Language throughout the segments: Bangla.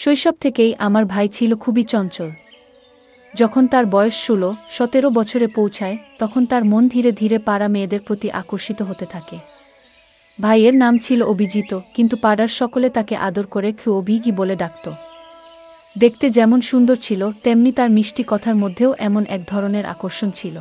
শৈশব থেকেই আমার ভাই ছিল খুবই চঞ্চল। যখন তার বয়স ১৬-১৭ বছরে পৌঁছায় তখন তার মন ধীরে ধীরে পাড়া মেয়েদের প্রতি আকর্ষিত হতে থাকে। ভাইয়ের নাম ছিল অভিজিৎ, কিন্তু পাড়ার সকলে তাকে আদর করে অভিগি বলে ডাকত। দেখতে যেমন সুন্দর ছিল তেমনি তার মিষ্টি কথার মধ্যেও এমন এক ধরনের আকর্ষণ ছিল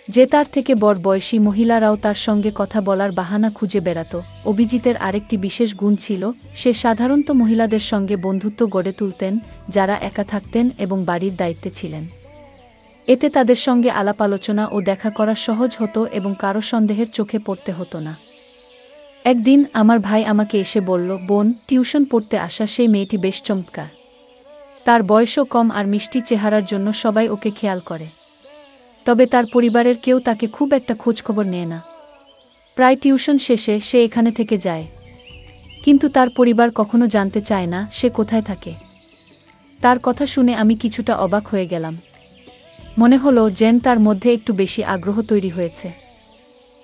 যে তার থেকে বড় বয়সী মহিলারাও তার সঙ্গে কথা বলার বাহানা খুঁজে বেড়াত। অভিজিতের আরেকটি বিশেষ গুণ ছিল, সে সাধারণত মহিলাদের সঙ্গে বন্ধুত্ব গড়ে তুলতেন যারা একা থাকতেন এবং বাড়ির দায়িত্বে ছিলেন। এতে তাদের সঙ্গে আলাপ আলোচনা ও দেখা করা সহজ হতো এবং কারো সন্দেহের চোখে পড়তে হতো না। একদিন আমার ভাই আমাকে এসে বলল, বোন, টিউশন পড়তে আসা সেই মেয়েটি বেশ চমৎকার। তার বয়সও কম আর মিষ্টি চেহারার জন্য সবাই ওকে খেয়াল করে। তবে তার পরিবারের কেউ তাকে খুব একটা খোঁজখবর নেয় না। প্রায় টিউশন শেষে সে এখানে থেকে যায়, কিন্তু তার পরিবার কখনো জানতে চায় না সে কোথায় থাকে। তার কথা শুনে আমি কিছুটা অবাক হয়ে গেলাম। মনে হলো যেন তার মধ্যে একটু বেশি আগ্রহ তৈরি হয়েছে।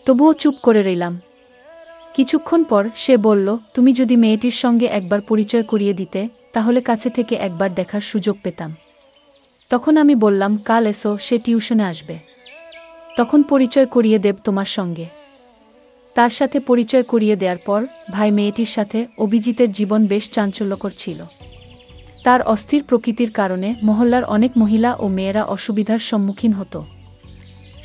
তবুও চুপ করে রইলাম। কিছুক্ষণ পর সে বলল, তুমি যদি মেয়েটির সঙ্গে একবার পরিচয় করিয়ে দিতে তাহলে কাছে থেকে একবার দেখার সুযোগ পেতাম। তখন আমি বললাম, কাল এসো, সে টিউশনে আসবে, তখন পরিচয় করিয়ে দেব তোমার সঙ্গে। তার সাথে পরিচয় করিয়ে দেওয়ার পর ভাই মেয়েটির সাথে অভিজিতের জীবন বেশ চাঞ্চল্যকর ছিল। তার অস্থির প্রকৃতির কারণে মহল্লার অনেক মহিলা ও মেয়েরা অসুবিধার সম্মুখীন হতো।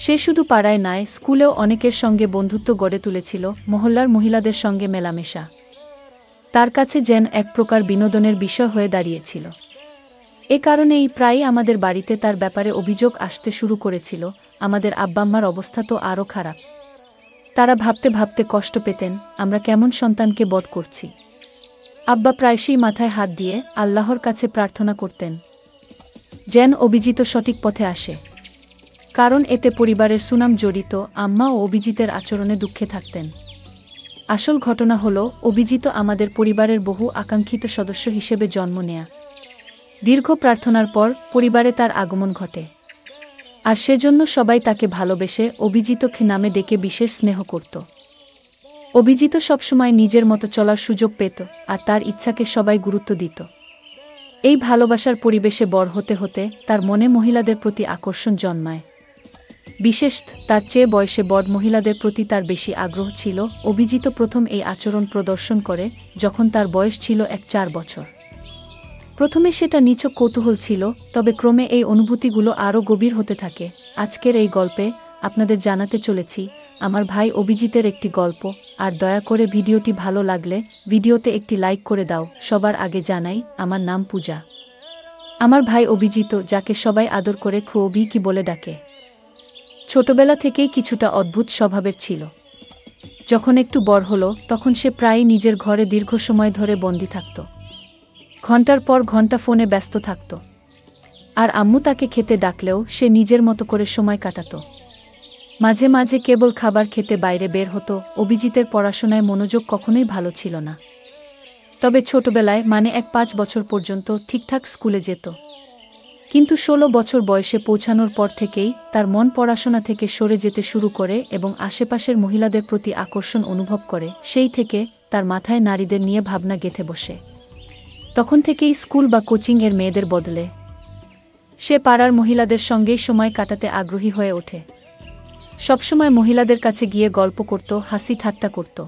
সে শুধু পাড়ায় নয়, স্কুলেও অনেকের সঙ্গে বন্ধুত্ব গড়ে তুলেছিল, মহল্লার মহিলাদের সঙ্গে মেলামেশা তার কাছে যেন এক প্রকার বিনোদনের বিষয় হয়ে দাঁড়িয়েছিল। এ কারণেই প্রায়ই আমাদের বাড়িতে তার ব্যাপারে অভিযোগ আসতে শুরু করেছিল। আমাদের আব্বাম্মার অবস্থা তো আরও খারাপ। তারা ভাবতে ভাবতে কষ্ট পেতেন, আমরা কেমন সন্তানকে বড় করছি। আব্বা প্রায়শই মাথায় হাত দিয়ে আল্লাহর কাছে প্রার্থনা করতেন যেন অভিজিৎ সঠিক পথে আসে, কারণ এতে পরিবারের সুনাম জড়িত। আম্মা ও অভিজিতের আচরণে দুঃখে থাকতেন। আসল ঘটনা হলো, অভিজিৎ আমাদের পরিবারের বহু আকাঙ্ক্ষিত সদস্য হিসেবে জন্ম নেয়া। দীর্ঘ প্রার্থনার পর পরিবারে তার আগমন ঘটে, আর সেজন্য সবাই তাকে ভালোবেসে অভিজিৎ নামে ডেকে বিশেষ স্নেহ করত। অভিজিৎ সবসময় নিজের মতো চলার সুযোগ পেত, আর তার ইচ্ছাকে সবাই গুরুত্ব দিত। এই ভালোবাসার পরিবেশে বড় হতে হতে তার মনে মহিলাদের প্রতি আকর্ষণ জন্মায়। বিশেষ তার চেয়ে বয়সে বড় মহিলাদের প্রতি তার বেশি আগ্রহ ছিল। অভিজিৎ প্রথম এই আচরণ প্রদর্শন করে যখন তার বয়স ছিল 4 বছর। প্রথমে সেটা নিছক কৌতূহল ছিল, তবে ক্রমে এই অনুভূতিগুলো আরও গভীর হতে থাকে। আজকের এই গল্পে আপনাদের জানাতে চলেছি আমার ভাই অভিজিতের একটি গল্প। আর দয়া করে ভিডিওটি ভালো লাগলে ভিডিওতে একটি লাইক করে দাও। সবার আগে জানাই, আমার নাম পূজা। আমার ভাই অভিজিৎ, যাকে সবাই আদর করে অভি কি বলে ডাকে, ছোটবেলা থেকেই কিছুটা অদ্ভুত স্বভাবের ছিল। যখন একটু বড় হলো তখন সে প্রায়ই নিজের ঘরে দীর্ঘ সময় ধরে বন্দি থাকত। ঘন্টার পর ঘন্টা ফোনে ব্যস্ত থাকত, আর আম্মু তাকে খেতে ডাকলেও সে নিজের মতো করে সময় কাটাত। মাঝে মাঝে কেবল খাবার খেতে বাইরে বের হতো। অভিজিতের পড়াশোনায় মনোযোগ কখনোই ভালো ছিল না, তবে ছোটবেলায় 5 বছর পর্যন্ত ঠিকঠাক স্কুলে যেত। কিন্তু 16 বছর বয়সে পৌঁছানোর পর থেকেই তার মন পড়াশোনা থেকে সরে যেতে শুরু করে এবং আশেপাশের মহিলাদের প্রতি আকর্ষণ অনুভব করে। সেই থেকে তার মাথায় নারীদের নিয়ে ভাবনা গেঁথে বসে। তখন থেকেই স্কুল বা কোচিং এর মেয়েদের বদলে সে পাড়ার মহিলাদের সঙ্গেই সময় কাটাতে আগ্রহী হয়ে ওঠে। সবসময় মহিলাদের কাছে গিয়ে গল্প করত, হাসি ঠাট্টা করত,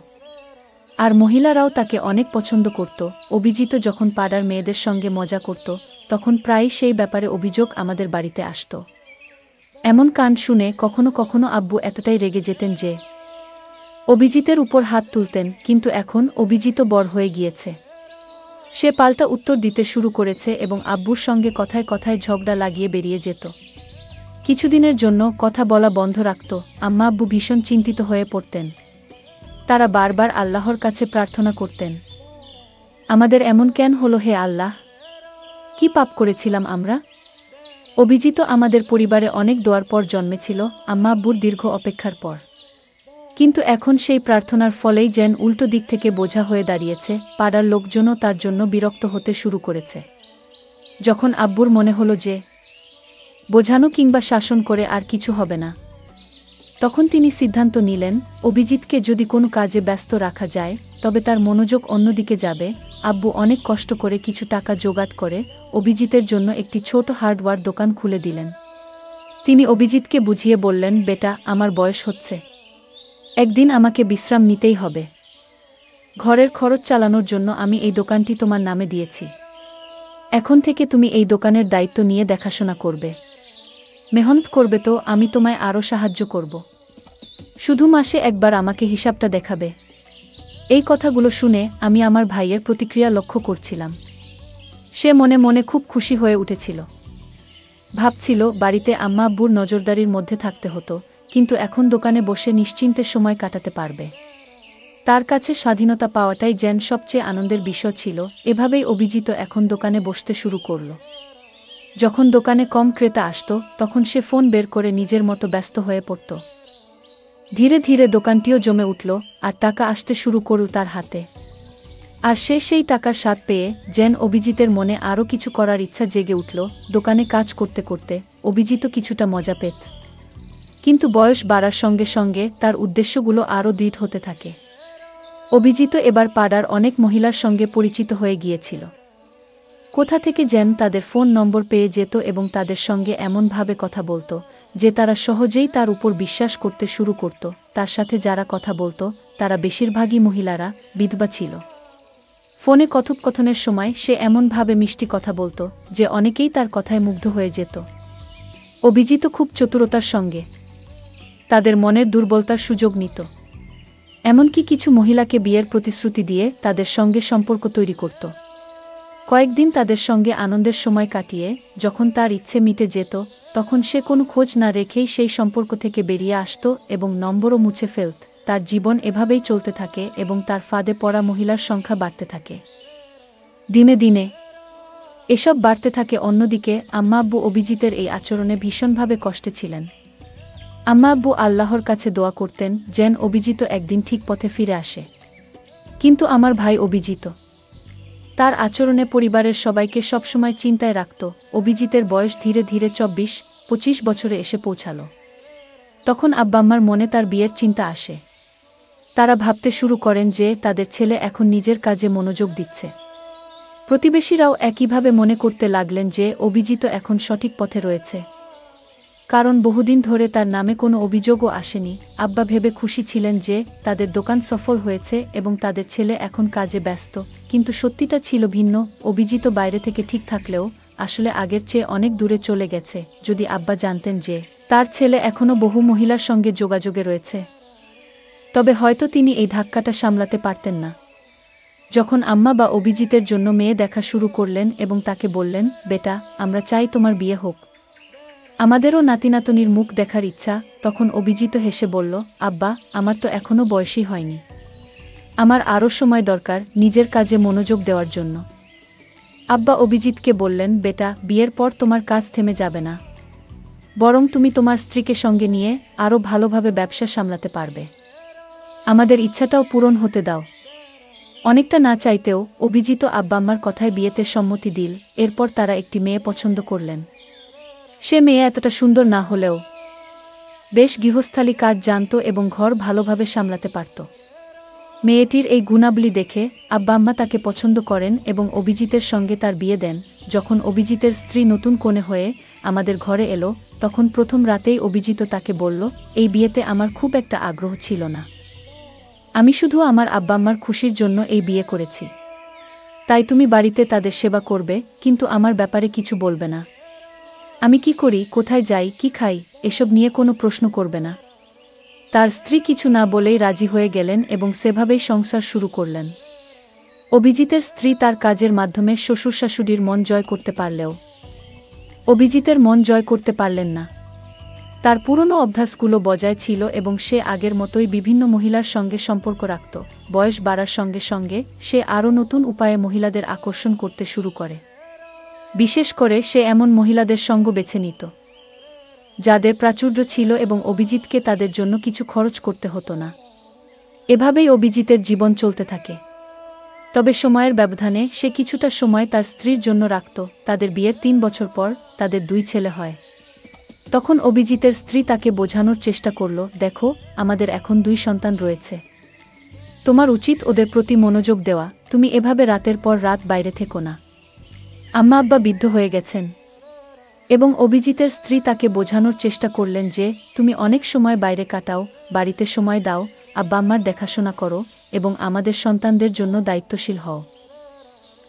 আর মহিলারাও তাকে অনেক পছন্দ করত। অভিজিৎ যখন পাড়ার মেয়েদের সঙ্গে মজা করত তখন প্রায়ই সেই ব্যাপারে অভিযোগ আমাদের বাড়িতে আসত। এমন কান শুনে কখনো কখনো আব্বু এতটাই রেগে যেতেন যে অভিজিতের উপর হাত তুলতেন। কিন্তু এখন অভিজিৎ বড় হয়ে গিয়েছে, সে পাল্টা উত্তর দিতে শুরু করেছে এবং আব্বুর সঙ্গে কথায় কথায় ঝগড়া লাগিয়ে বেরিয়ে যেত। কিছুদিনের জন্য কথা বলা বন্ধ রাখত। আম্মা আব্বু ভীষণ চিন্তিত হয়ে পড়তেন। তারা বারবার আল্লাহর কাছে প্রার্থনা করতেন, আমাদের এমন কেন হলো হে আল্লাহ, কি পাপ করেছিলাম আমরা? অভিজিৎ আমাদের পরিবারে অনেক দোয়ার পর জন্মেছিল, আম্মা আব্বুর দীর্ঘ অপেক্ষার পর। কিন্তু এখন সেই প্রার্থনার ফলেই যেন উল্টো দিক থেকে বোঝা হয়ে দাঁড়িয়েছে। পাড়ার লোকজনও তার জন্য বিরক্ত হতে শুরু করেছে। যখন আব্বুর মনে হলো যে বোঝানো কিংবা শাসন করে আর কিছু হবে না, তখন তিনি সিদ্ধান্ত নিলেন, অভিজিৎকে যদি কোনো কাজে ব্যস্ত রাখা যায় তবে তার মনোযোগ অন্যদিকে যাবে। আব্বু অনেক কষ্ট করে কিছু টাকা জোগাড় করে অভিজিতের জন্য একটি ছোট হার্ডওয়্যার দোকান খুলে দিলেন। তিনি অভিজিৎকে বুঝিয়ে বললেন, বেটা, আমার বয়স হচ্ছে, একদিন আমাকে বিশ্রাম নিতেই হবে। ঘরের খরচ চালানোর জন্য আমি এই দোকানটি তোমার নামে দিয়েছি। এখন থেকে তুমি এই দোকানের দায়িত্ব নিয়ে দেখাশোনা করবে, মেহনত করবে, তো আমি তোমায় আরও সাহায্য করব। শুধু মাসে একবার আমাকে হিসাবটা দেখাবে। এই কথাগুলো শুনে আমি আমার ভাইয়ের প্রতিক্রিয়া লক্ষ্য করছিলাম। সে মনে মনে খুব খুশি হয়ে উঠেছিল। ভাবছিল, বাড়িতে আম্মা আব্বুর নজরদারির মধ্যে থাকতে হতো, কিন্তু এখন দোকানে বসে নিশ্চিন্তে সময় কাটাতে পারবে। তার কাছে স্বাধীনতা পাওয়াটাই যেন সবচেয়ে আনন্দের বিষয় ছিল। এভাবেই অভিজিৎ এখন দোকানে বসতে শুরু করল। যখন দোকানে কম ক্রেতা আসত তখন সে ফোন বের করে নিজের মতো ব্যস্ত হয়ে পড়ত। ধীরে ধীরে দোকানটিও জমে উঠল আর টাকা আসতে শুরু করল তার হাতে। আর সে সেই টাকার স্বাদ পেয়ে যেন অভিজিতের মনে আরও কিছু করার ইচ্ছা জেগে উঠল। দোকানে কাজ করতে করতে অভিজিৎও কিছুটা মজা পেত, কিন্তু বয়স বাড়ার সঙ্গে সঙ্গে তার উদ্দেশ্যগুলো আরও দৃঢ় হতে থাকে। অভিজিৎ এবার পাড়ার অনেক মহিলার সঙ্গে পরিচিত হয়ে গিয়েছিল। কোথা থেকে যেন তাদের ফোন নম্বর পেয়ে যেত এবং তাদের সঙ্গে এমনভাবে কথা বলতো যে তারা সহজেই তার উপর বিশ্বাস করতে শুরু করত। তার সাথে যারা কথা বলতো তারা বেশিরভাগই মহিলারা, বিধবা ছিল। ফোনে কথোপকথনের সময় সে এমনভাবে মিষ্টি কথা বলতো যে অনেকেই তার কথায় মুগ্ধ হয়ে যেত। অভিজিৎ খুব চতুরতার সঙ্গে তাদের মনের দুর্বলতার সুযোগ নিত। এমনকি কিছু মহিলাকে বিয়ের প্রতিশ্রুতি দিয়ে তাদের সঙ্গে সম্পর্ক তৈরি করত। কয়েকদিন তাদের সঙ্গে আনন্দের সময় কাটিয়ে যখন তার ইচ্ছে মিটে যেত তখন সে কোনো খোঁজ না রেখেই সেই সম্পর্ক থেকে বেরিয়ে আসত এবং নম্বরও মুছে ফেলত। তার জীবন এভাবেই চলতে থাকে এবং তার ফাঁদে পড়া মহিলার সংখ্যা বাড়তে থাকে। দিনে দিনে এসব বাড়তে থাকে। অন্যদিকে আম্মা আব্বু অভিজিতের এই আচরণে ভীষণভাবে কষ্টে ছিলেন। আম্মা আব্বু আল্লাহর কাছে দোয়া করতেন যেন অভিজিৎ একদিন ঠিক পথে ফিরে আসে। কিন্তু আমার ভাই অভিজিৎ তার আচরণে পরিবারের সবাইকে সবসময় চিন্তায় রাখত। অভিজিতের বয়স ধীরে ধীরে 24-25 বছরে এসে পৌঁছাল। তখন আব্বাম্মার মনে তার বিয়ের চিন্তা আসে। তারা ভাবতে শুরু করেন যে তাদের ছেলে এখন নিজের কাজে মনোযোগ দিচ্ছে। প্রতিবেশীরাও একইভাবে মনে করতে লাগলেন যে অভিজিৎ এখন সঠিক পথে রয়েছে, কারণ বহুদিন ধরে তার নামে কোনো অভিযোগও আসেনি। আব্বা ভেবে খুশি ছিলেন যে তাদের দোকান সফল হয়েছে এবং তাদের ছেলে এখন কাজে ব্যস্ত। কিন্তু সত্যিটা ছিল ভিন্ন। অভিজিৎ বাইরে থেকে ঠিক থাকলেও আসলে আগের চেয়ে অনেক দূরে চলে গেছে। যদি আব্বা জানতেন যে তার ছেলে এখনও বহু মহিলার সঙ্গে যোগাযোগে রয়েছে, তবে হয়তো তিনি এই ধাক্কাটা সামলাতে পারতেন না। যখন আম্মা বা অভিজিতের জন্য মেয়ে দেখা শুরু করলেন এবং তাকে বললেন, বেটা, আমরা চাই তোমার বিয়ে হোক, আমাদেরও নাতিনাতনির মুখ দেখার ইচ্ছা, তখন অভিজিৎ হেসে বলল, আব্বা, আমার তো এখনও বয়সই হয়নি, আমার আরও সময় দরকার নিজের কাজে মনোযোগ দেওয়ার জন্য। আব্বা অভিজিৎকে বললেন, বেটা, বিয়ের পর তোমার কাজ থেমে যাবে না, বরং তুমি তোমার স্ত্রীকে সঙ্গে নিয়ে আরও ভালোভাবে ব্যবসা সামলাতে পারবে। আমাদের ইচ্ছাটাও পূরণ হতে দাও। অনেকটা না চাইতেও অভিজিৎ আব্বা আম্মার কথায় বিয়েতে সম্মতি দিল। এরপর তারা একটি মেয়ে পছন্দ করলেন। সে মেয়ে এতটা সুন্দর না হলেও বেশ গৃহস্থালী কাজ জানত এবং ঘর ভালোভাবে সামলাতে পারত। মেয়েটির এই গুণাবলী দেখে আব্বা আম্মা তাকে পছন্দ করেন এবং অভিজিতের সঙ্গে তার বিয়ে দেন। যখন অভিজিতের স্ত্রী নতুন কনে হয়ে আমাদের ঘরে এলো তখন প্রথম রাতেই অভিজিৎ তাকে বলল, এই বিয়েতে আমার খুব একটা আগ্রহ ছিল না, আমি শুধু আমার আব্বা আম্মার খুশির জন্য এই বিয়ে করেছি। তাই তুমি বাড়িতে তাদের সেবা করবে, কিন্তু আমার ব্যাপারে কিছু বলবে না। আমি কি করি, কোথায় যাই, কি খাই, এসব নিয়ে কোনো প্রশ্ন করবে না। তার স্ত্রী কিছু না বলেই রাজি হয়ে গেলেন এবং সেভাবেই সংসার শুরু করলেন। অভিজিতের স্ত্রী তার কাজের মাধ্যমে শ্বশুর শাশুড়ির মন জয় করতে পারলেও অভিজিতের মন জয় করতে পারলেন না। তার পুরনো অভ্যাসগুলো বজায় ছিল এবং সে আগের মতোই বিভিন্ন মহিলার সঙ্গে সম্পর্ক রাখত। বয়স বাড়ার সঙ্গে সঙ্গে সে আরও নতুন উপায়ে মহিলাদের আকর্ষণ করতে শুরু করে। বিশেষ করে সে এমন মহিলাদের সঙ্গ বেছে নিত যাদের প্রাচুর্য ছিল এবং অভিজিৎকে তাদের জন্য কিছু খরচ করতে হতো না। এভাবেই অভিজিতের জীবন চলতে থাকে। তবে সময়ের ব্যবধানে সে কিছুটা সময় তার স্ত্রীর জন্য রাখত। তাদের বিয়ের 3 বছর পর তাদের 2 ছেলে হয়। তখন অভিজিতের স্ত্রী তাকে বোঝানোর চেষ্টা করল, দেখো, আমাদের এখন 2 সন্তান রয়েছে। তোমার উচিত ওদের প্রতি মনোযোগ দেওয়া, তুমি এভাবে রাতের পর রাত বাইরে থেকো না। আম্মা আব্বা বৃদ্ধ হয়ে গেছেন। এবং অভিজিতের স্ত্রী তাকে বোঝানোর চেষ্টা করলেন যে, তুমি অনেক সময় বাইরে কাটাও, বাড়িতে সময় দাও, আব্বা আম্মার দেখাশোনা করো এবং আমাদের সন্তানদের জন্য দায়িত্বশীল হও।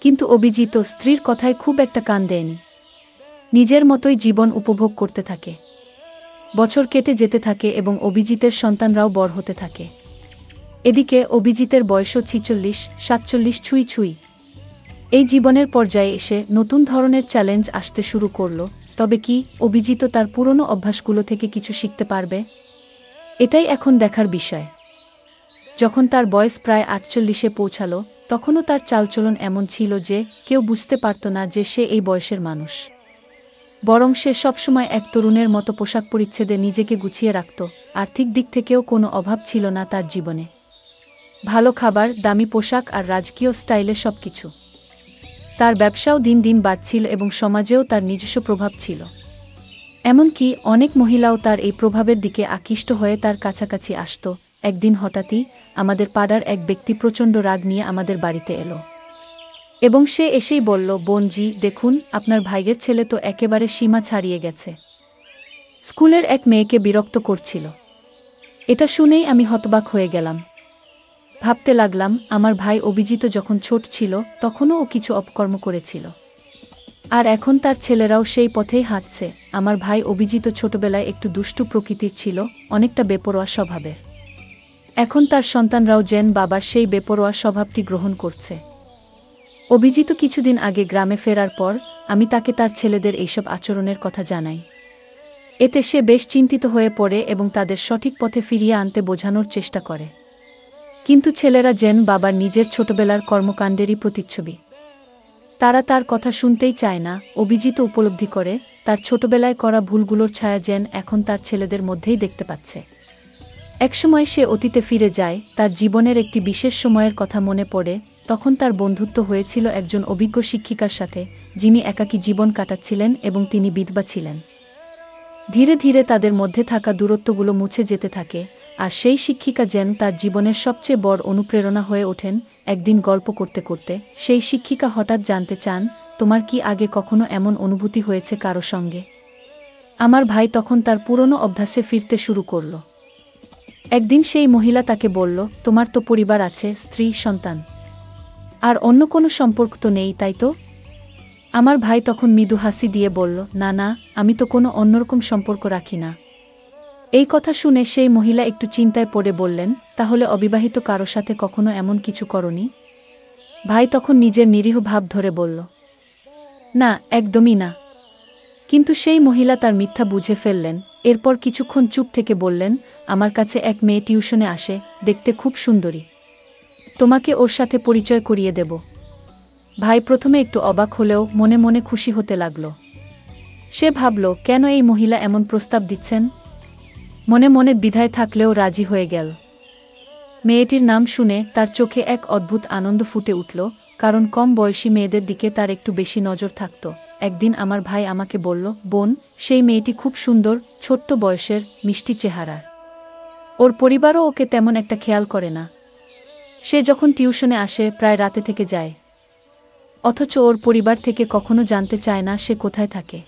কিন্তু অভিজিৎ স্ত্রীর কথায় খুব একটা কান দেয়নি। নিজের মতোই জীবন উপভোগ করতে থাকে। বছর কেটে যেতে থাকে এবং অভিজিতের সন্তানরাও বড় হতে থাকে। এদিকে অভিজিতের বয়সও 46-47 ছুঁই ছুঁই। এই জীবনের পর্যায়ে এসে নতুন ধরনের চ্যালেঞ্জ আসতে শুরু করল। তবে কি অভিজিৎ তার পুরনো অভ্যাসগুলো থেকে কিছু শিখতে পারবে? এটাই এখন দেখার বিষয়। যখন তার বয়স প্রায় 48-এ পৌঁছালো, তখনও তার চালচলন এমন ছিল যে কেউ বুঝতে পারত না যে সে এই বয়সের মানুষ। বরং সে সবসময় এক তরুণের মতো পোশাক পরিচ্ছেদে নিজেকে গুছিয়ে রাখত। আর্থিক দিক থেকেও কোনো অভাব ছিল না তার জীবনে। ভালো খাবার, দামি পোশাক আর রাজকীয় স্টাইলে সবকিছু। তার ব্যবসাও দিন দিন বাড়ছিল এবং সমাজেও তার নিজস্ব প্রভাব ছিল। এমনকি অনেক মহিলাও তার এই প্রভাবের দিকে আকৃষ্ট হয়ে তার কাছাকাছি আসত। একদিন হঠাৎই আমাদের পাড়ার এক ব্যক্তি প্রচণ্ড রাগ নিয়ে আমাদের বাড়িতে এলো এবং সে এসেই বলল, বোনজি, দেখুন, আপনার ভাইয়ের ছেলে তো একেবারে সীমা ছাড়িয়ে গেছে। স্কুলের এক মেয়েকে বিরক্ত করছিল। এটা শুনেই আমি হতবাক হয়ে গেলাম। ভাবতে লাগলাম, আমার ভাই অভিজিৎ যখন ছোট ছিল তখনও ও কিছু অপকর্ম করেছিল, আর এখন তার ছেলেরাও সেই পথেই হাঁটছে। আমার ভাই অভিজিৎ ছোটবেলায় একটু দুষ্টু প্রকৃতির ছিল, অনেকটা বেপরোয়া স্বভাবের। এখন তার সন্তানরাও যেন বাবার সেই বেপরোয়া স্বভাবটি গ্রহণ করছে। অভিজিৎ কিছুদিন আগে গ্রামে ফেরার পর আমি তাকে তার ছেলেদের এইসব আচরণের কথা জানাই। এতে সে বেশ চিন্তিত হয়ে পড়ে এবং তাদের সঠিক পথে ফিরিয়ে আনতে বোঝানোর চেষ্টা করে। কিন্তু ছেলেরা যেন বাবার নিজের ছোটবেলার কর্মকাণ্ডেরই প্রতিচ্ছবি। তারা তার কথা শুনতেই চায় না। অভিজিৎ উপলব্ধি করে তার ছোটবেলায় করা ভুলগুলোর ছায়া যেন এখন তার ছেলেদের মধ্যেই দেখতে পাচ্ছে। একসময় সে অতীতে ফিরে যায়। তার জীবনের একটি বিশেষ সময়ের কথা মনে পড়ে। তখন তার বন্ধুত্ব হয়েছিল একজন অভিজ্ঞ শিক্ষিকার সাথে, যিনি একাকী জীবন কাটাচ্ছিলেন এবং তিনি বিধবা ছিলেন। ধীরে ধীরে তাদের মধ্যে থাকা দূরত্বগুলো মুছে যেতে থাকে, আর সেই শিক্ষিকা যেন তার জীবনের সবচেয়ে বড় অনুপ্রেরণা হয়ে ওঠেন। একদিন গল্প করতে করতে সেই শিক্ষিকা হঠাৎ জানতে চান, তোমার কি আগে কখনো এমন অনুভূতি হয়েছে কারো সঙ্গে? আমার ভাই তখন তার পুরনো অভ্যাসে ফিরতে শুরু করল। একদিন সেই মহিলা তাকে বলল, তোমার তো পরিবার আছে, স্ত্রী, সন্তান, আর অন্য কোনো সম্পর্ক তো নেই, তাই তো? আমার ভাই তখন মৃদু হাসি দিয়ে বলল, না না, আমি তো কোনো অন্যরকম সম্পর্ক রাখি না। এই কথা শুনে সেই মহিলা একটু চিন্তায় পড়ে বললেন, তাহলে অবিবাহিত কারো সাথে কখনো এমন কিছু করনি? ভাই তখন নিজের নিরীহ ভাব ধরে বলল, না, একদমই না। কিন্তু সেই মহিলা তার মিথ্যা বুঝে ফেললেন। এরপর কিছুক্ষণ চুপ থেকে বললেন, আমার কাছে এক মেয়ে টিউশনে আসে, দেখতে খুব সুন্দরী। তোমাকে ওর সাথে পরিচয় করিয়ে দেব। ভাই প্রথমে একটু অবাক হলেও মনে মনে খুশি হতে লাগল। সে ভাবল, কেন এই মহিলা এমন প্রস্তাব দিচ্ছেন? মনে মনে দ্বিধায় থাকলেও রাজি হয়ে গেল। মেয়েটির নাম শুনে তার চোখে এক অদ্ভুত আনন্দ ফুটে উঠল, কারণ কম বয়সী মেয়েদের দিকে তার একটু বেশি নজর থাকত। একদিন আমার ভাই আমাকে বলল, বোন, সেই মেয়েটি খুব সুন্দর, ছোট্ট বয়সের, মিষ্টি চেহারার। ওর পরিবারও ওকে তেমন একটা খেয়াল করে না। সে যখন টিউশনে আসে প্রায় রাতে থেকে যায়, অথচ ওর পরিবার থেকে কখনো জানতে চায় না সে কোথায় থাকে।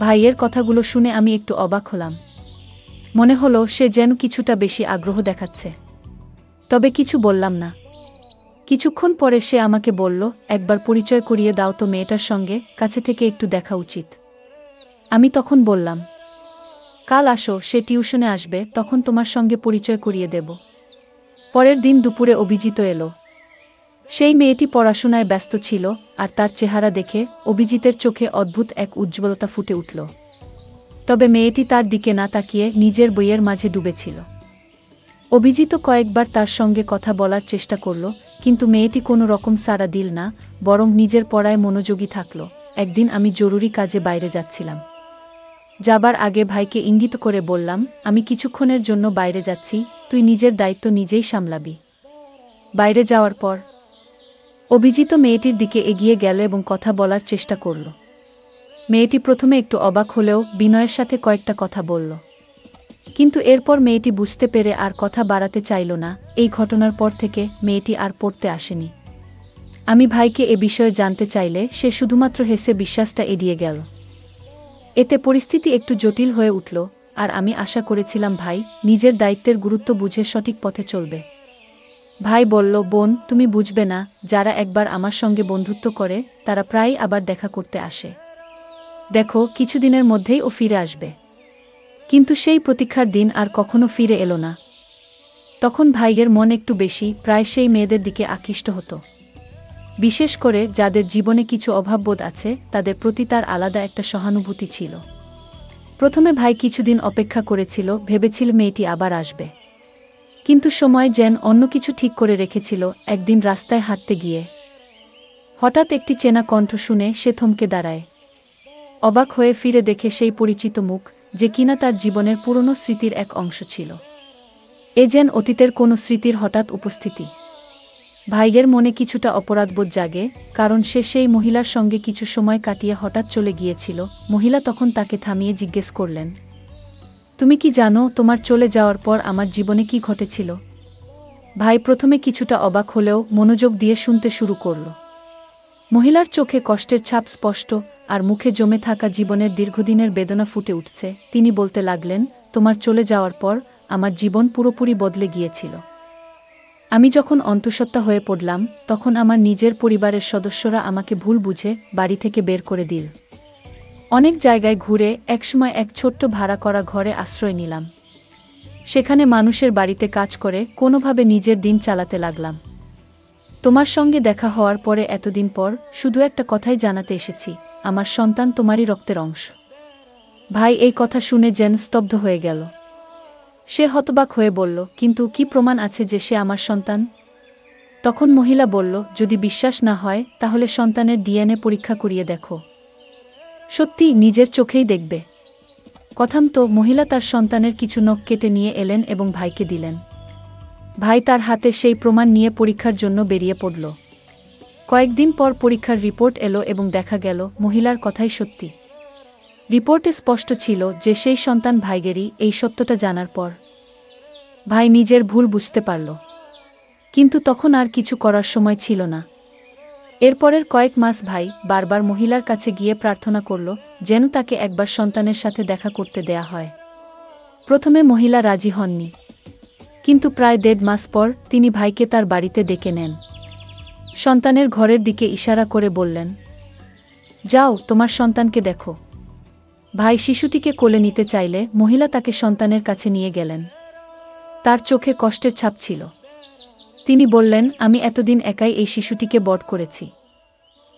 ভাইয়ের কথাগুলো শুনে আমি একটু অবাক হলাম। মনে হলো সে যেন কিছুটা বেশি আগ্রহ দেখাচ্ছে। তবে কিছু বললাম না। কিছুক্ষণ পরে সে আমাকে বলল, একবার পরিচয় করিয়ে দাও তো মেয়েটার সঙ্গে, কাছে থেকে একটু দেখা উচিত। আমি তখন বললাম, কাল আসো, সে টিউশনে আসবে, তখন তোমার সঙ্গে পরিচয় করিয়ে দেব। পরের দিন দুপুরে অভিজিৎ এলো। সেই মেয়েটি পড়াশোনায় ব্যস্ত ছিল, আর তার চেহারা দেখে অভিজিতের চোখে অদ্ভুত এক উজ্জ্বলতা ফুটে উঠল। তবে মেয়েটি তার দিকে না তাকিয়ে নিজের বইয়ের মাঝে ডুবেছিল। অভিজিৎ কয়েকবার তার সঙ্গে কথা বলার চেষ্টা করল, কিন্তু মেয়েটি কোনো রকম সাড়া দিল না, বরং নিজের পড়ায় মনোযোগী থাকল। একদিন আমি জরুরি কাজে বাইরে যাচ্ছিলাম। যাবার আগে ভাইকে ইঙ্গিত করে বললাম, আমি কিছুক্ষণের জন্য বাইরে যাচ্ছি, তুই নিজের দায়িত্ব নিজেই সামলাবি। বাইরে যাওয়ার পর অভিজিৎ মেয়েটির দিকে এগিয়ে গেল এবং কথা বলার চেষ্টা করল। মেয়েটি প্রথমে একটু অবাক হলেও বিনয়ের সাথে কয়েকটা কথা বলল। কিন্তু এরপর মেয়েটি বুঝতে পেরে আর কথা বাড়াতে চাইল না। এই ঘটনার পর থেকে মেয়েটি আর পড়তে আসেনি। আমি ভাইকে এ বিষয়ে জানতে চাইলে সে শুধুমাত্র হেসে বিশ্বাসটা এড়িয়ে গেল। এতে পরিস্থিতি একটু জটিল হয়ে উঠল, আর আমি আশা করেছিলাম ভাই নিজের দায়িত্বের গুরুত্ব বুঝে সঠিক পথে চলবে। ভাই বলল, বোন, তুমি বুঝবে না, যারা একবার আমার সঙ্গে বন্ধুত্ব করে তারা প্রায়ই আবার দেখা করতে আসে। দেখো, কিছুদিনের মধ্যেই ও ফিরে আসবে। কিন্তু সেই প্রতীক্ষার দিন আর কখনো ফিরে এলো না। তখন ভাইয়ের মন একটু বেশি প্রায় সেই মেয়েদের দিকে আকৃষ্ট হতো। বিশেষ করে যাদের জীবনে কিছু অভাববোধ আছে তাদের প্রতি তার আলাদা একটা সহানুভূতি ছিল। প্রথমে ভাই কিছুদিন অপেক্ষা করেছিল, ভেবেছিল মেয়েটি আবার আসবে। কিন্তু সময় যেন অন্য কিছু ঠিক করে রেখেছিল। একদিন রাস্তায় হাঁটতে গিয়ে হঠাৎ একটি চেনা কণ্ঠ শুনে সে থমকে দাঁড়ায়। অবাক হয়ে ফিরে দেখে সেই পরিচিত মুখ, যে কিনা তার জীবনের পুরনো স্মৃতির এক অংশ ছিল। এ যেন অতীতের কোনো স্মৃতির হঠাৎ উপস্থিতি। ভাইয়ের মনে কিছুটা অপরাধবোধ জাগে, কারণ সে সেই মহিলার সঙ্গে কিছু সময় কাটিয়ে হঠাৎ চলে গিয়েছিল। মহিলা তখন তাকে থামিয়ে জিজ্ঞেস করলেন, তুমি কি জানো তোমার চলে যাওয়ার পর আমার জীবনে কি ঘটেছিল? ভাই প্রথমে কিছুটা অবাক হলেও মনোযোগ দিয়ে শুনতে শুরু করল। মহিলার চোখে কষ্টের ছাপ স্পষ্ট, আর মুখে জমে থাকা জীবনের দীর্ঘদিনের বেদনা ফুটে উঠছে। তিনি বলতে লাগলেন, তোমার চলে যাওয়ার পর আমার জীবন পুরোপুরি বদলে গিয়েছিল। আমি যখন অন্তঃসত্ত্বা হয়ে পড়লাম, তখন আমার নিজের পরিবারের সদস্যরা আমাকে ভুল বুঝে বাড়ি থেকে বের করে দিল। অনেক জায়গায় ঘুরে একসময় এক ছোট্ট ভাড়া করা ঘরে আশ্রয় নিলাম। সেখানে মানুষের বাড়িতে কাজ করে কোনোভাবে নিজের দিন চালাতে লাগলাম। তোমার সঙ্গে দেখা হওয়ার পরে এতদিন পর শুধু একটা কথাই জানাতে এসেছি, আমার সন্তান তোমারই রক্তের অংশ। ভাই এই কথা শুনে যেন স্তব্ধ হয়ে গেল। সে হতবাক হয়ে বলল, কিন্তু কি প্রমাণ আছে যে সে আমার সন্তান? তখন মহিলা বলল, যদি বিশ্বাস না হয় তাহলে সন্তানের ডিএনএ পরীক্ষা করিয়ে দেখো। সত্যি নিজের চোখেই দেখবে। কথামতো মহিলা তার সন্তানের কিছু নখ কেটে নিয়ে এলেন এবং ভাইকে দিলেন। ভাই তার হাতে সেই প্রমাণ নিয়ে পরীক্ষার জন্য বেরিয়ে পড়ল। কয়েকদিন পর পরীক্ষার রিপোর্ট এলো এবং দেখা গেল মহিলার কথাই সত্যি। রিপোর্টে স্পষ্ট ছিল যে সেই সন্তান ভাইয়েরই। এই সত্যটা জানার পর ভাই নিজের ভুল বুঝতে পারল, কিন্তু তখন আর কিছু করার সময় ছিল না। এরপরের কয়েক মাস ভাই বারবার মহিলার কাছে গিয়ে প্রার্থনা করল যেন তাকে একবার সন্তানের সাথে দেখা করতে দেয়া হয়। প্রথমে মহিলা রাজি হননি, কিন্তু প্রায় 1.5 মাস পর তিনি ভাইকে তার বাড়িতে ডেকে নেন। সন্তানের ঘরের দিকে ইশারা করে বললেন, যাও তোমার সন্তানকে দেখো। ভাই শিশুটিকে কোলে নিতে চাইলে মহিলা তাকে সন্তানের কাছে নিয়ে গেলেন। তার চোখে কষ্টের ছাপ ছিল। তিনি বললেন, আমি এতদিন একাই এই শিশুটিকে বড় করেছি।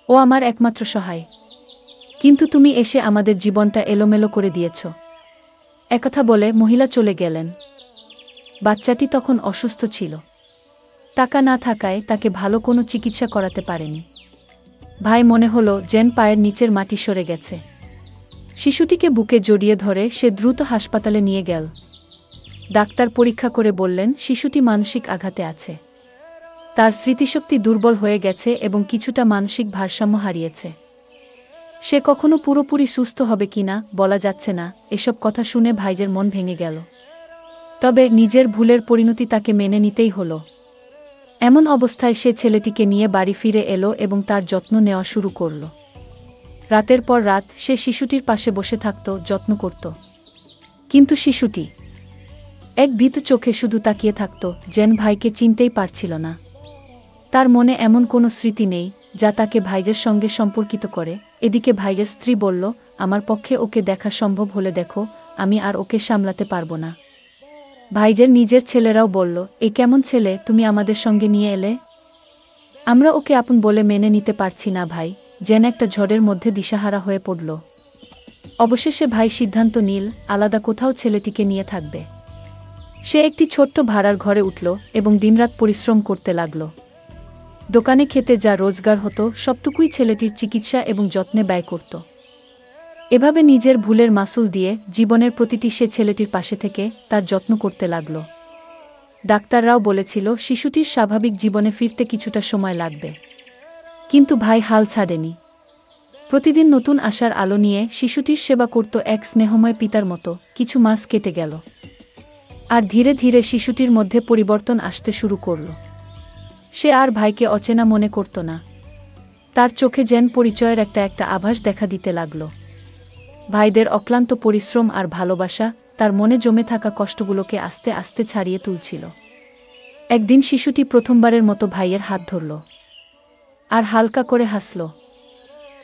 ও আমার একমাত্র সহায়, কিন্তু তুমি এসে আমাদের জীবনটা এলোমেলো করে দিয়েছ। একথা বলে মহিলা চলে গেলেন। বাচ্চাটি তখন অসুস্থ ছিল। টাকা না থাকায় তাকে ভালো কোনো চিকিৎসা করাতে পারেনি। ভাই মনে হলো যেন পায়ের নিচের মাটি সরে গেছে। শিশুটিকে বুকে জড়িয়ে ধরে সে দ্রুত হাসপাতালে নিয়ে গেল। ডাক্তার পরীক্ষা করে বললেন, শিশুটি মানসিক আঘাতে আছে। তার স্মৃতিশক্তি দুর্বল হয়ে গেছে এবং কিছুটা মানসিক ভারসাম্য হারিয়েছে। সে কখনো পুরোপুরি সুস্থ হবে কিনা বলা যাচ্ছে না। এসব কথা শুনে ভাইয়ের মন ভেঙে গেল। তবে নিজের ভুলের পরিণতি তাকে মেনে নিতেই হলো। এমন অবস্থায় সে ছেলেটিকে নিয়ে বাড়ি ফিরে এলো এবং তার যত্ন নেওয়া শুরু করল। রাতের পর রাত সে শিশুটির পাশে বসে থাকত, যত্ন করত। কিন্তু শিশুটি এক ভীত চোখে শুধু তাকিয়ে থাকত, যেন ভাইকে চিনতেই পারছিল না। তার মনে এমন কোনো স্মৃতি নেই যা তাকে ভাইয়ের সঙ্গে সম্পর্কিত করে। এদিকে ভাইয়ের স্ত্রী বলল, আমার পক্ষে ওকে দেখা সম্ভব হলে দেখো, আমি আর ওকে সামলাতে পারবো না। ভাইয়ের নিজের ছেলেরাও বলল, এ কেমন ছেলে তুমি আমাদের সঙ্গে নিয়ে এলে? আমরা ওকে আপন বলে মেনে নিতে পারছি না। ভাই যেন একটা ঝড়ের মধ্যে দিশাহারা হয়ে পড়ল। অবশেষে ভাই সিদ্ধান্ত নিল আলাদা কোথাও ছেলেটিকে নিয়ে থাকবে। সে একটি ছোট্ট ভাড়ার ঘরে উঠল এবং দিনরাত পরিশ্রম করতে লাগল। দোকানে খেতে যা রোজগার হতো সবটুকুই ছেলেটির চিকিৎসা এবং যত্নে ব্যয় করত। এভাবে নিজের ভুলের মাসুল দিয়ে জীবনের প্রতিটি সে ছেলেটির পাশে থেকে তার যত্ন করতে লাগল। ডাক্তাররাও বলেছিল শিশুটির স্বাভাবিক জীবনে ফিরতে কিছুটা সময় লাগবে, কিন্তু ভাই হাল ছাড়েনি। প্রতিদিন নতুন আশার আলো নিয়ে শিশুটির সেবা করত এক স্নেহময় পিতার মতো। কিছু মাস কেটে গেল, আর ধীরে ধীরে শিশুটির মধ্যে পরিবর্তন আসতে শুরু করল। সে আর ভাইকে অচেনা মনে করত না। তার চোখে যেন পরিচয়ের একটা আভাস দেখা দিতে লাগল। ভাইদের অক্লান্ত পরিশ্রম আর ভালোবাসা তার মনে জমে থাকা কষ্টগুলোকে আস্তে আস্তে ছাড়িয়ে তুলছিল। একদিন শিশুটি প্রথমবারের মতো ভাইয়ের হাত ধরল আর হালকা করে হাসল।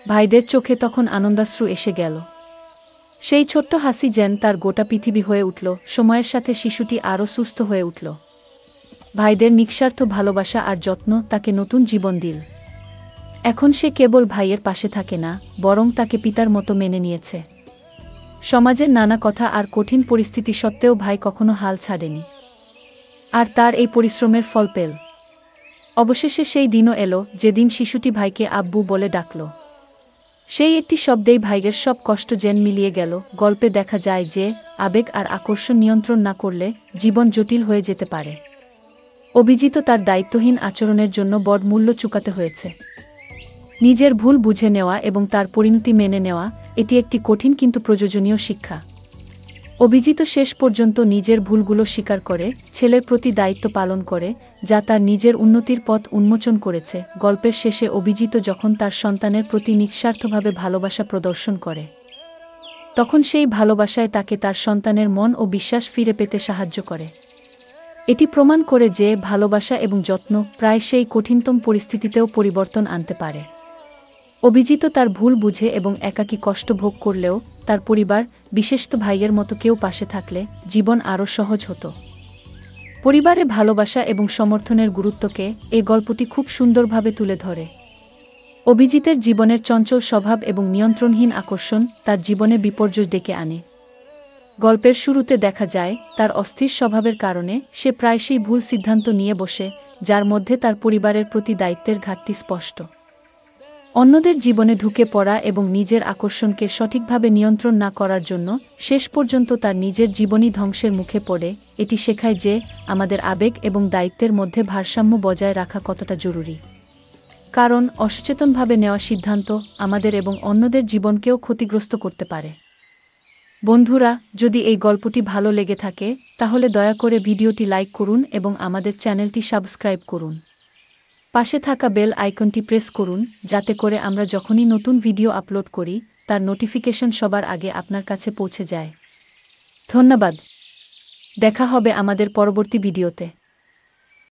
ভাইদের চোখে তখন আনন্দাশ্রু এসে গেল। সেই ছোট্ট হাসি যেন তার গোটা পৃথিবী হয়ে উঠল। সময়ের সাথে শিশুটি আরও সুস্থ হয়ে উঠল। ভাইদের নিঃস্বার্থ ভালোবাসা আর যত্ন তাকে নতুন জীবন দিল। এখন সে কেবল ভাইয়ের পাশে থাকে না, বরং তাকে পিতার মতো মেনে নিয়েছে। সমাজের নানা কথা আর কঠিন পরিস্থিতি সত্ত্বেও ভাই কখনো হাল ছাড়েনি, আর তার এই পরিশ্রমের ফল পেল। অবশেষে সেই দিনও এলো যেদিন শিশুটি ভাইকে আব্বু বলে ডাকল। সেই একটি শব্দেই ভাইয়ের সব কষ্ট যেন মিলিয়ে গেল। গল্পে দেখা যায় যে আবেগ আর আকর্ষণ নিয়ন্ত্রণ না করলে জীবন জটিল হয়ে যেতে পারে। অভিজিৎ তার দায়িত্বহীন আচরণের জন্য বড় মূল্য চুকাতে হয়েছে। নিজের ভুল বুঝে নেওয়া এবং তার পরিণতি মেনে নেওয়া, এটি একটি কঠিন কিন্তু প্রয়োজনীয় শিক্ষা। অভিজিৎ শেষ পর্যন্ত নিজের ভুলগুলো স্বীকার করে ছেলের প্রতি দায়িত্ব পালন করে, যা তার নিজের উন্নতির পথ উন্মোচন করেছে। গল্পের শেষে অভিজিৎ যখন তার সন্তানের প্রতি নিঃস্বার্থভাবে ভালোবাসা প্রদর্শন করে, তখন সেই ভালোবাসায় তাকে তার সন্তানের মন ও বিশ্বাস ফিরে পেতে সাহায্য করে। এটি প্রমাণ করে যে ভালোবাসা এবং যত্ন প্রায় সেই কঠিনতম পরিস্থিতিতেও পরিবর্তন আনতে পারে। অভিজিৎ তার ভুল বুঝে এবং একাকী কষ্ট ভোগ করলেও তার পরিবার, বিশেষত ভাইয়ের মতো কেউ পাশে থাকলে জীবন আরও সহজ হতো। পরিবারে ভালোবাসা এবং সমর্থনের গুরুত্বকে এই গল্পটি খুব সুন্দরভাবে তুলে ধরে। অভিজিতের জীবনের চঞ্চল স্বভাব এবং নিয়ন্ত্রণহীন আকর্ষণ তার জীবনে বিপর্যয় ডেকে আনে। গল্পের শুরুতে দেখা যায় তার অস্থির স্বভাবের কারণে সে প্রায়শই ভুল সিদ্ধান্ত নিয়ে বসে, যার মধ্যে তার পরিবারের প্রতি দায়িত্বের ঘাটতি স্পষ্ট। অন্যদের জীবনে ঢুকে পড়া এবং নিজের আকর্ষণকে সঠিকভাবে নিয়ন্ত্রণ না করার জন্য শেষ পর্যন্ত তার নিজের জীবনই ধ্বংসের মুখে পড়ে। এটি শেখায় যে আমাদের আবেগ এবং দায়িত্বের মধ্যে ভারসাম্য বজায় রাখা কতটা জরুরি, কারণ অসচেতনভাবে নেওয়া সিদ্ধান্ত আমাদের এবং অন্যদের জীবনকেও ক্ষতিগ্রস্ত করতে পারে। বন্ধুরা, যদি এই গল্পটি ভালো লেগে থাকে তাহলে দয়া করে ভিডিওটি লাইক করুন এবং আমাদের চ্যানেলটি সাবস্ক্রাইব করুন। পাশে থাকা বেল আইকনটি প্রেস করুন, যাতে করে আমরা যখনই নতুন ভিডিও আপলোড করি তার নোটিফিকেশন সবার আগে আপনার কাছে পৌঁছে যায়। ধন্যবাদ। দেখা হবে আমাদের পরবর্তী ভিডিওতে।